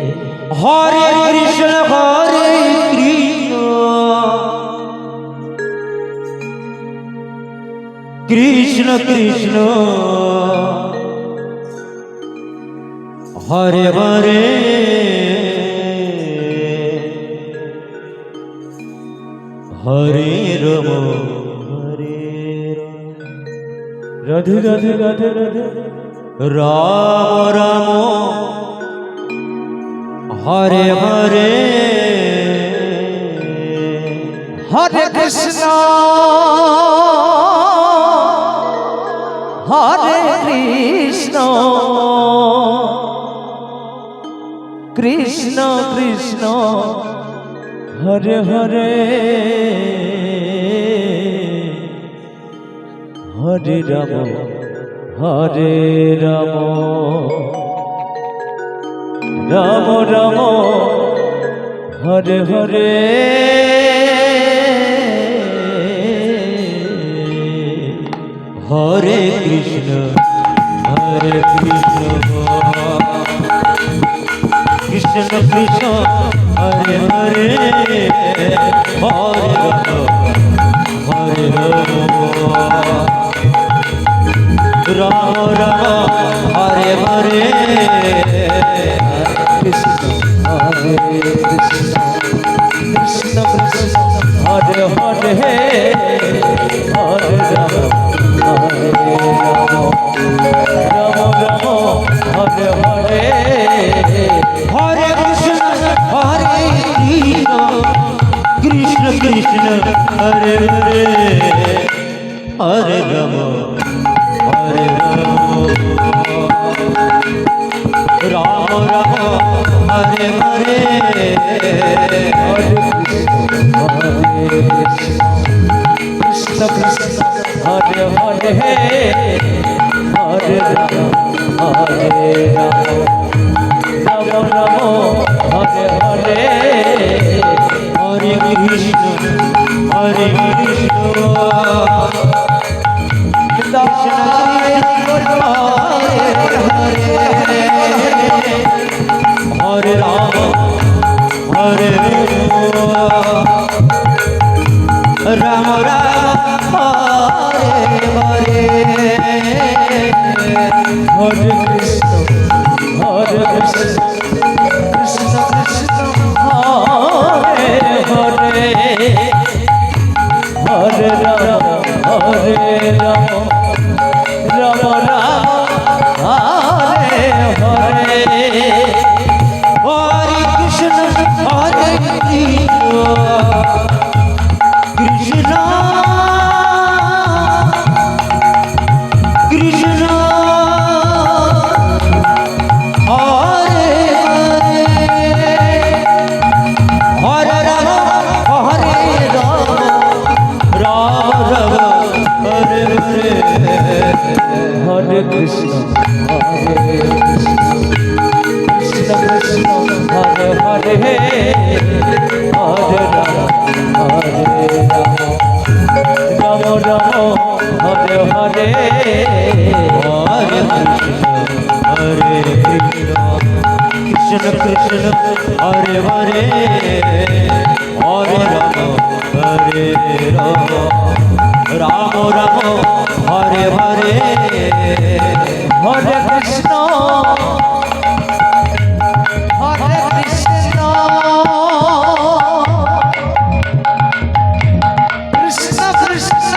Hare Krishna Krishna Hare Hare Hare Ram Radhe Radhe Radhe Radhe Ram Ram Hare Hare Hare Krishna Krishna Krishna Hare Hare Hare Ram Ram Ram Hare Hare Hare Krishna Krishna Krishna Hare Hare Hare Ram Ram Hare Hare Krishna Krishna Krishna Hare Hare Hare Ram Ram Hare Hare Hare Krishna Krishna Hare Hare Hare Ram Ram Ram Hare Hare Krishna Krishna Hare Hare Hare Ram Ram Hare Hare Hare Krishna Hare Ram Hare Ram Ram Hare Hare Hare Krishna Krishna Krishna Hare Hare Hare Ram Ram Hare Hare Hare Krishna Krishna Krishna Hare Hare Ram Ram Hare Hare Hare Krishna Krishna Krishna Hare Hare Hare Ram Hare Hare Krishna Krishna Hare Hare Hare Ram Ram Hare Hare Hare Krishna Krishna Krishna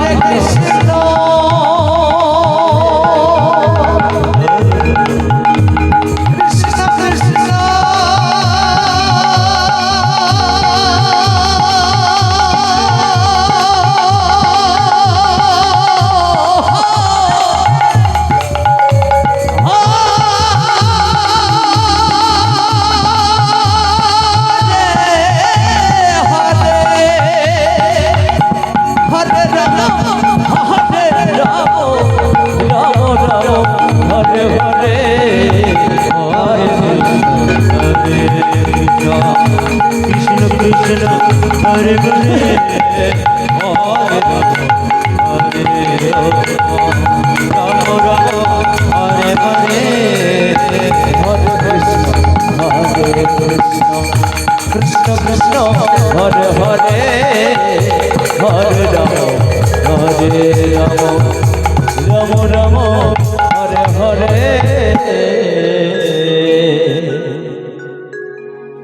Hare Krishna Krishna Krishna Krishna Krishna Hare Hare Hare Ram Ram Hare Hare Krishna Krishna Hare Hare Hare Rama Hare Rama Rama Rama